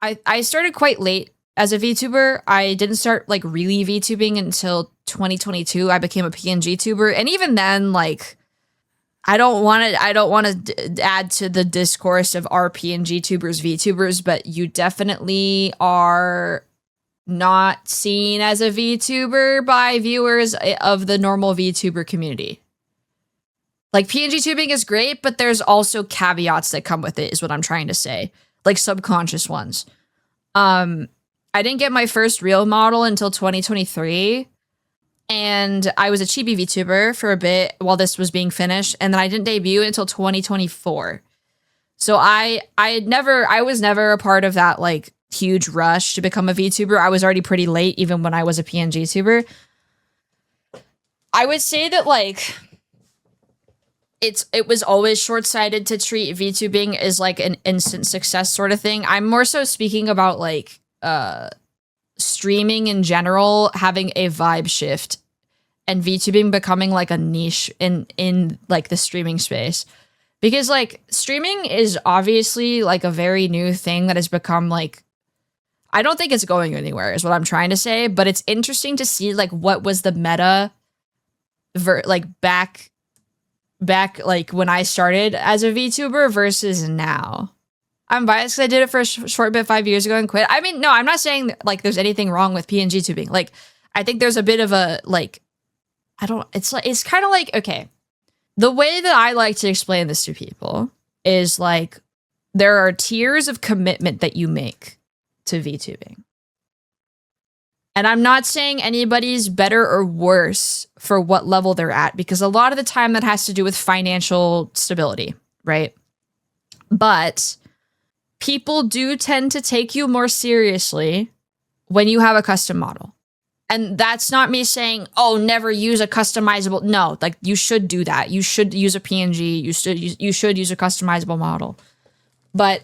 I started quite late as a VTuber. I didn't start like really VTubing until 2022. I became a PNG tuber, and even then, like, I don't want to add to the discourse of are PNG tubers VTubers, but you definitely are not seen as a VTuber by viewers of the normal VTuber community. Like, PNG tubing is great, but there's also caveats that come with it, is what I'm trying to say. Like, subconscious ones. I didn't get my first real model until 2023. And I was a chibi VTuber for a bit while this was being finished. And then I didn't debut until 2024. So I was never a part of that, like, huge rush to become a VTuber. I was already pretty late, even when I was a PNG tuber. I would say that, like, it was always short-sighted to treat VTubing as, like, an instant success sort of thing. I'm more so speaking about, like, streaming in general having a vibe shift and VTubing becoming like a niche in like the streaming space, because like streaming is obviously like a very new thing that has become like, I don't think it's going anywhere is what I'm trying to say, but it's interesting to see like what was the meta back like when I started as a VTuber versus now. I'm biased because I did it for a short bit 5 years ago and quit. I mean, no, I'm not saying like there's anything wrong with PNG tubing. Like, I think there's a bit of a like, it's kind of like, okay, the way that I like to explain this to people is like, there are tiers of commitment that you make to VTubing. And I'm not saying anybody's better or worse for what level they're at, because a lot of the time that has to do with financial stability, right? But people do tend to take you more seriously when you have a custom model. And that's not me saying, oh, never use a customizable. No, like you should do that. You should use a PNG. You should use a customizable model. But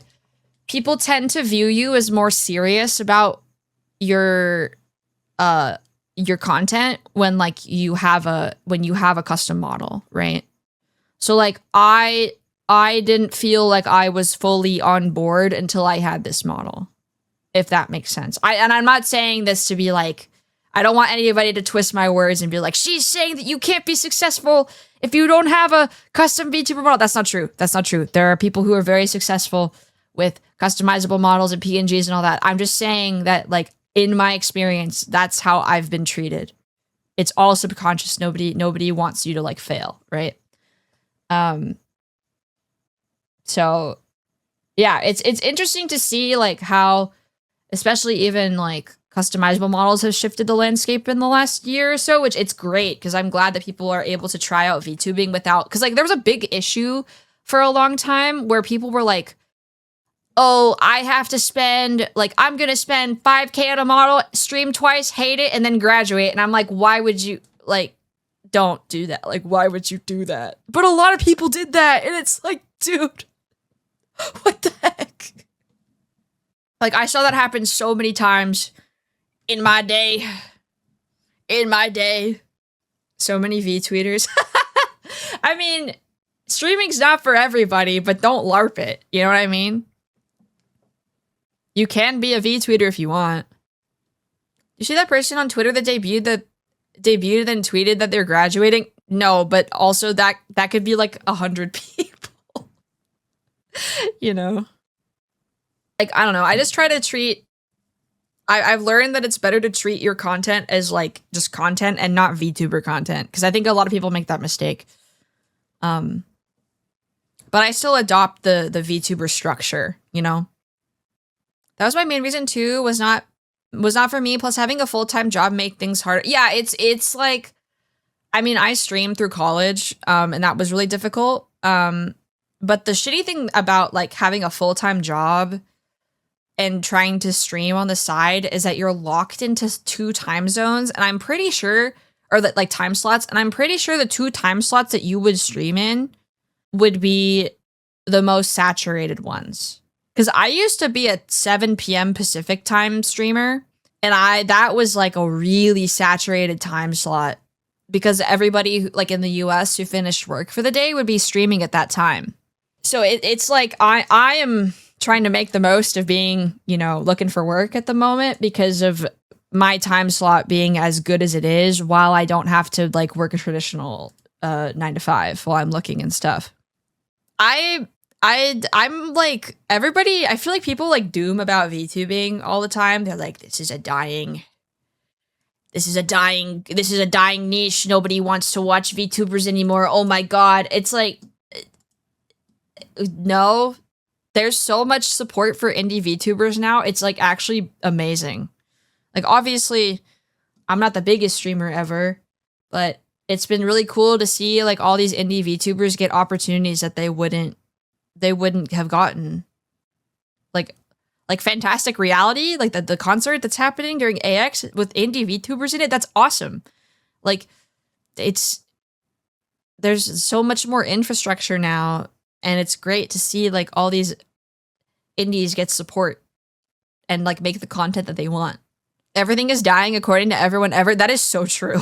people tend to view you as more serious about your content when like you have a custom model, right? So like I didn't feel like I was fully on board until I had this model, if that makes sense. And I'm not saying this to be like, I don't want anybody to twist my words and be like, she's saying that you can't be successful if you don't have a custom VTuber model. That's not true. That's not true. There are people who are very successful with customizable models and PNGs and all that. I'm just saying that, like, in my experience, that's how I've been treated. It's all subconscious. Nobody wants you to like fail, right? So yeah, it's interesting to see like how, especially even like customizable models have shifted the landscape in the last year or so, which it's great because I'm glad that people are able to try out VTubing without, because like there was a big issue for a long time where people were like, oh, I have to spend, like, I'm going to spend 5K on a model, stream twice, hate it, and then graduate. And I'm like, why would you, like, don't do that. Like, why would you do that? But a lot of people did that. And it's like, dude, what the heck? Like, I saw that happen so many times in my day. So many V-tweeters. I mean, streaming's not for everybody, but don't LARP it. You know what I mean? You can be a V-tweeter if you want. You see that person on Twitter that debuted and tweeted that they're graduating? No, but also that could be like 100 people. You know? Like, I don't know. I just try to treat... I've learned that it's better to treat your content as like just content and not VTuber content. Because I think a lot of people make that mistake. But I still adopt the VTuber structure, you know? That was my main reason too, was not for me. Plus having a full-time job make things harder. Yeah, it's like, I mean, I streamed through college, and that was really difficult. But the shitty thing about like having a full-time job and trying to stream on the side is that you're locked into 2 time zones, and I'm pretty sure, or that like time slots, and I'm pretty sure the 2 time slots that you would stream in would be the most saturated ones. Because I used to be a 7 p.m. Pacific time streamer, and that was like a really saturated time slot because everybody like in the US who finished work for the day would be streaming at that time. So it's like I am trying to make the most of being, you know, looking for work at the moment because of my time slot being as good as it is while I don't have to like work a traditional 9 to 5 while I'm looking and stuff. I'm like everybody, I feel like people like doom about VTubing all the time. They're like, this is a dying niche. Nobody wants to watch VTubers anymore. Oh my god. It's like, no, there's so much support for indie VTubers now. It's like actually amazing. Like obviously I'm not the biggest streamer ever, but it's been really cool to see like all these indie VTubers get opportunities that they wouldn't have gotten. Like Fantastic Reality, like the concert that's happening during AX with indie VTubers in it, that's awesome. Like there's so much more infrastructure now, and it's great to see like all these indies get support and like make the content that they want. Everything is dying according to everyone ever. That is so true.